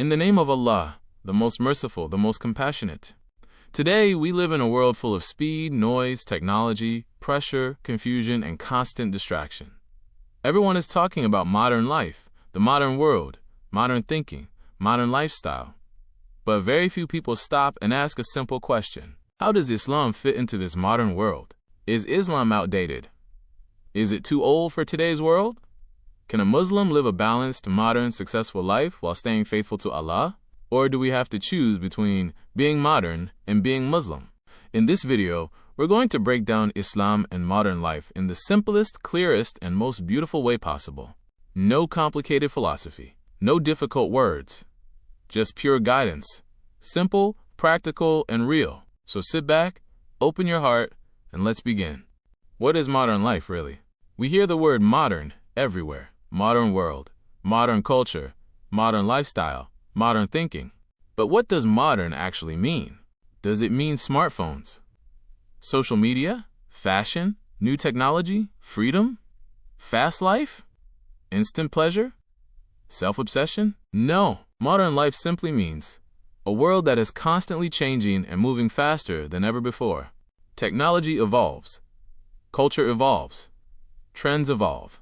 In the name of Allah, the most merciful, the most compassionate. Today, we live in a world full of speed, noise, technology, pressure, confusion, and constant distraction. Everyone is talking about modern life, the modern world, modern thinking, modern lifestyle. But very few people stop and ask a simple question. How does Islam fit into this modern world? Is Islam outdated? Is it too old for today's world? Can a Muslim live a balanced, modern, successful life while staying faithful to Allah? Or do we have to choose between being modern and being Muslim? In this video, we're going to break down Islam and modern life in the simplest, clearest, and most beautiful way possible. No complicated philosophy, no difficult words, just pure guidance. Simple, practical, and real. So sit back, open your heart, and let's begin. What is modern life really? We hear the word modern everywhere. Modern world, modern culture, modern lifestyle, modern thinking. But what does modern actually mean? Does it mean smartphones, social media, fashion, new technology, freedom, fast life, instant pleasure, self-obsession? No. Modern life simply means a world that is constantly changing and moving faster than ever before. Technology evolves, culture evolves, trends evolve,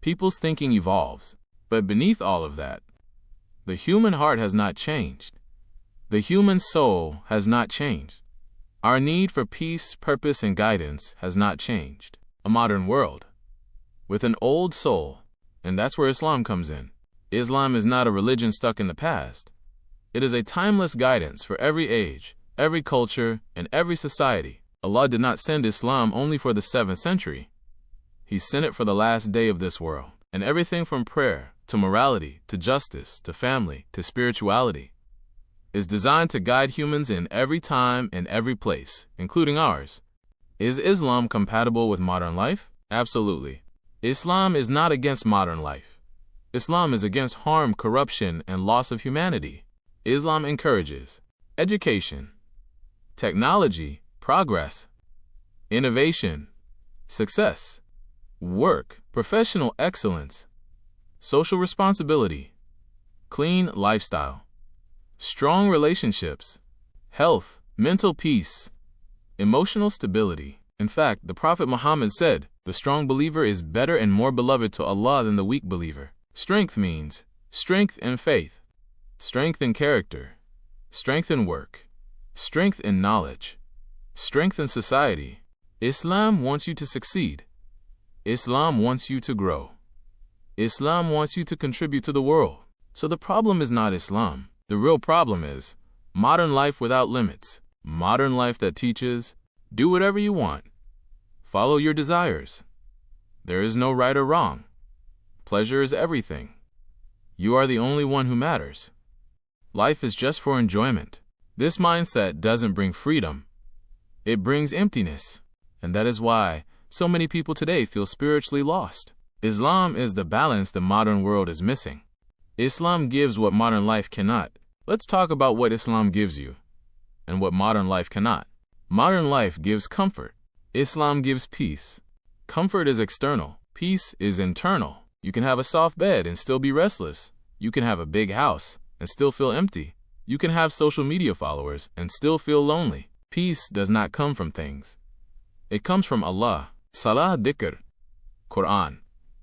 people's thinking evolves. But beneath all of that, the human heart has not changed. The human soul has not changed. Our need for peace, purpose, and guidance has not changed. A modern world with an old soul, and that's where Islam comes in. Islam is not a religion stuck in the past. It is a timeless guidance for every age, every culture, and every society. Allah did not send Islam only for the 7th century. He sent it for the last day of this world. And everything from prayer, to morality, to justice, to family, to spirituality is designed to guide humans in every time and every place, including ours. Is Islam compatible with modern life? Absolutely. Islam is not against modern life. Islam is against harm, corruption, and loss of humanity. Islam encourages education, technology, progress, innovation, success, work, professional excellence, social responsibility, clean lifestyle, strong relationships, health, mental peace, emotional stability. In fact, the Prophet Muhammad said, "The strong believer is better and more beloved to Allah than the weak believer." Strength means strength in faith, strength in character, strength in work, strength in knowledge, strength in society. Islam wants you to succeed. Islam wants you to grow. Islam wants you to contribute to the world. So the problem is not Islam. The real problem is modern life without limits. Modern life that teaches, do whatever you want. Follow your desires. There is no right or wrong. Pleasure is everything. You are the only one who matters. Life is just for enjoyment. This mindset doesn't bring freedom. It brings emptiness. And that is why so many people today feel spiritually lost. Islam is the balance the modern world is missing. Islam gives what modern life cannot. Let's talk about what Islam gives you and what modern life cannot. Modern life gives comfort. Islam gives peace. Comfort is external. Peace is internal. You can have a soft bed and still be restless. You can have a big house and still feel empty. You can have social media followers and still feel lonely. Peace does not come from things. It comes from Allah. Salah, dhikr, Quran,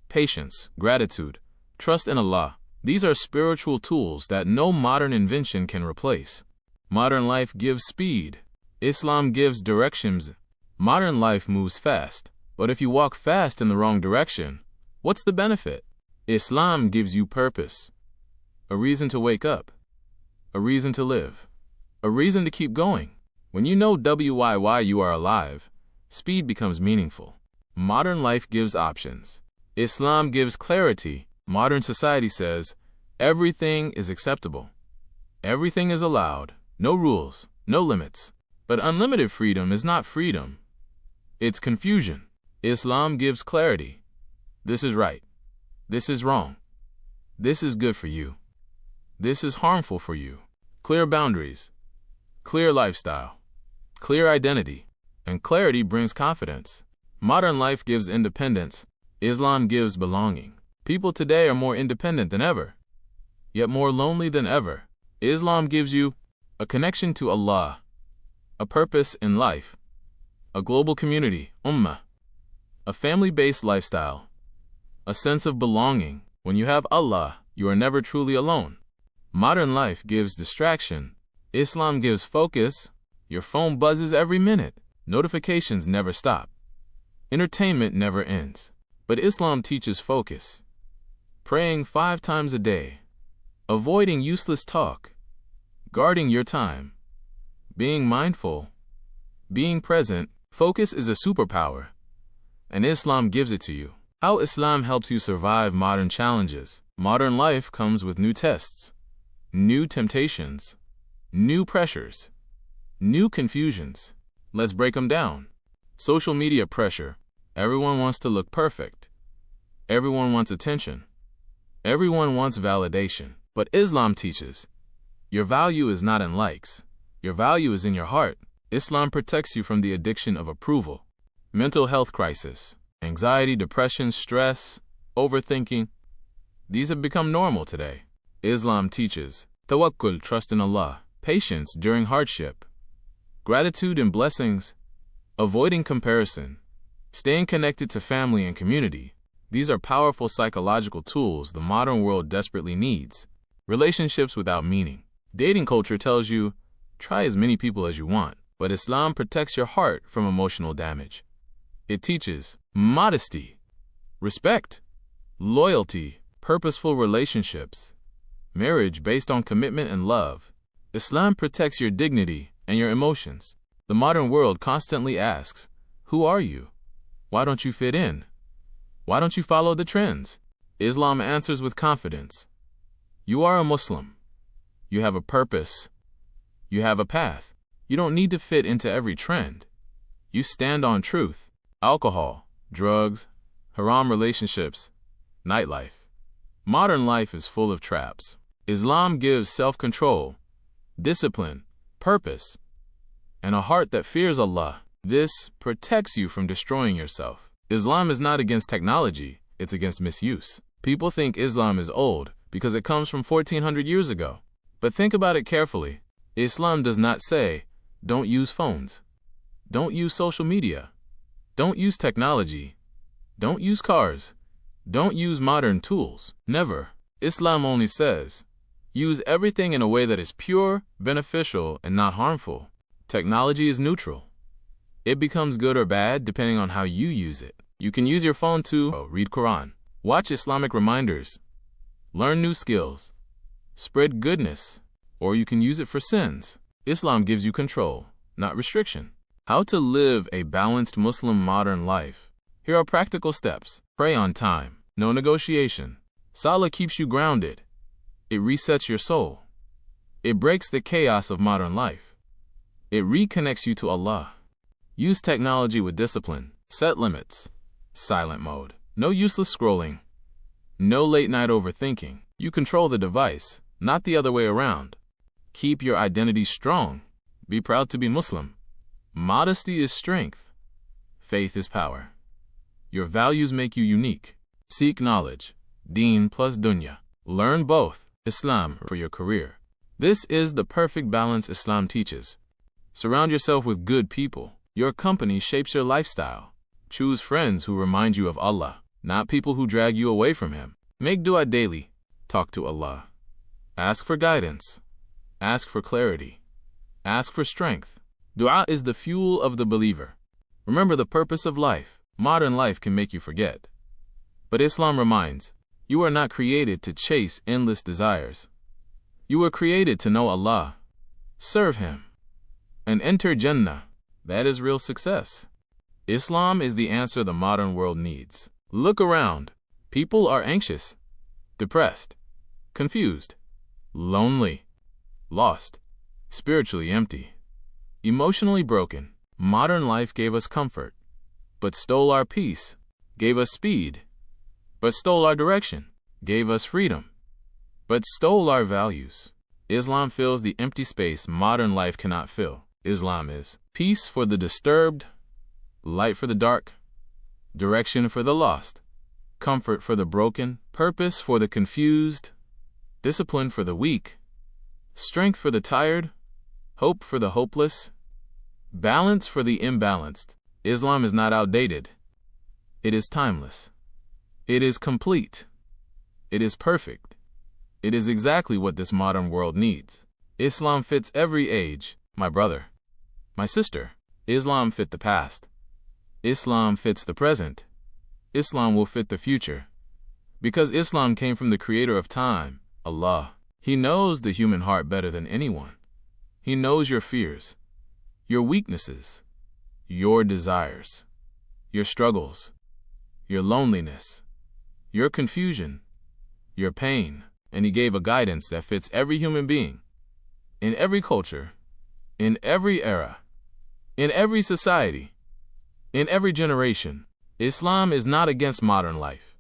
patience, gratitude, trust in Allah. These are spiritual tools that no modern invention can replace. Modern life gives speed. Islam gives directions. Modern life moves fast. But if you walk fast in the wrong direction, what's the benefit? Islam gives you purpose, a reason to wake up, a reason to live, a reason to keep going. When you know why you are alive, speed becomes meaningful. Modern life gives options. Islam gives clarity. Modern society says everything is acceptable. Everything is allowed. No rules, no limits. But unlimited freedom is not freedom. It's confusion. Islam gives clarity. This is right. This is wrong. This is good for you. This is harmful for you. Clear boundaries. Clear lifestyle. Clear identity. And clarity brings confidence. Modern life gives independence. Islam gives belonging. People today are more independent than ever. yet more lonely than ever. Islam gives you a connection to Allah, a purpose in life, a global community, ummah, a family-based lifestyle, a sense of belonging. When you have Allah, you are never truly alone. Modern life gives distraction. Islam gives focus. Your phone buzzes every minute. Notifications never stop. Entertainment never ends. But Islam teaches focus. Praying 5 times a day. Avoiding useless talk. Guarding your time. Being mindful. Being present. Focus is a superpower, and Islam gives it to you. How Islam helps you survive modern challenges. Modern life comes with new tests, new temptations, new pressures, new confusions. Let's break them down. Social media pressure. Everyone wants to look perfect. Everyone wants attention. Everyone wants validation. But Islam teaches, your value is not in likes. Your value is in your heart. Islam protects you from the addiction of approval. Mental health crisis. Anxiety, depression, stress, overthinking. These have become normal today. Islam teaches tawakkul, trust in Allah, patience during hardship, gratitude in blessings, avoiding comparison, staying connected to family and community. These are powerful psychological tools the modern world desperately needs. Relationships without meaning. Dating culture tells you, try as many people as you want, but Islam protects your heart from emotional damage. It teaches modesty, respect, loyalty, purposeful relationships, marriage based on commitment and love. Islam protects your dignity and your emotions. The modern world constantly asks, who are you? Why don't you fit in? Why don't you follow the trends? Islam answers with confidence. You are a Muslim. You have a purpose. You have a path. You don't need to fit into every trend. You stand on truth. Alcohol, drugs, haram relationships, nightlife. Modern life is full of traps. Islam gives self-control, discipline, purpose, and a heart that fears Allah. This protects you from destroying yourself. Islam is not against technology, it's against misuse. People think Islam is old because it comes from 1400 years ago. But think about it carefully. Islam does not say, don't use phones. Don't use social media. Don't use technology. Don't use cars. Don't use modern tools. Never. Islam only says, use everything in a way that is pure, beneficial, and not harmful. Technology is neutral. It becomes good or bad depending on how you use it. You can use your phone to read Quran, watch Islamic reminders, learn new skills, spread goodness, or you can use it for sins. Islam gives you control, not restriction. How to live a balanced Muslim modern life. Here are practical steps. Pray on time. No negotiation. Salah keeps you grounded. It resets your soul. It breaks the chaos of modern life. It reconnects you to Allah. Use technology with discipline. Set limits. Silent mode. No useless scrolling. No late-night overthinking. You control the device, not the other way around. Keep your identity strong. Be proud to be Muslim. Modesty is strength. Faith is power. Your values make you unique. Seek knowledge. Deen plus dunya. Learn both. Islam for your career. This is the perfect balance Islam teaches. Surround yourself with good people. Your company shapes your lifestyle. Choose friends who remind you of Allah, not people who drag you away from Him. Make dua daily. Talk to Allah. Ask for guidance. Ask for clarity. Ask for strength. Dua is the fuel of the believer. Remember the purpose of life. Modern life can make you forget. But Islam reminds, you are not created to chase endless desires. You were created to know Allah, serve Him, and enter Jannah. That is real success. Islam is the answer the modern world needs. Look around. People are anxious, depressed, confused, lonely, lost, spiritually empty, emotionally broken. Modern life gave us comfort, but stole our peace, gave us speed, but stole our direction, gave us freedom, but stole our values. Islam fills the empty space modern life cannot fill. Islam is peace for the disturbed, light for the dark, direction for the lost, comfort for the broken, purpose for the confused, discipline for the weak, strength for the tired, hope for the hopeless, balance for the imbalanced. Islam is not outdated. It is timeless. It is complete. It is perfect. It is exactly what this modern world needs. Islam fits every age, my brother, my sister. Islam fit the past. Islam fits the present. Islam will fit the future. Because Islam came from the creator of time, Allah. He knows the human heart better than anyone. He knows your fears, your weaknesses, your desires, your struggles, your loneliness, your confusion, your pain, and He gave a guidance that fits every human being, in every culture, in every era, in every society, in every generation. Islam is not against modern life.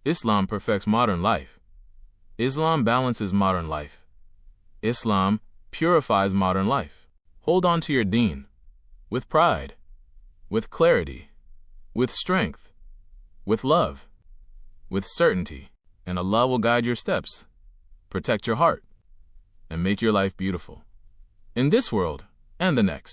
Islam perfects modern life. Islam balances modern life. Islam purifies modern life. Hold on to your deen, with pride, with clarity, with strength, with love, with certainty, and Allah will guide your steps, protect your heart, and make your life beautiful, in this world and the next.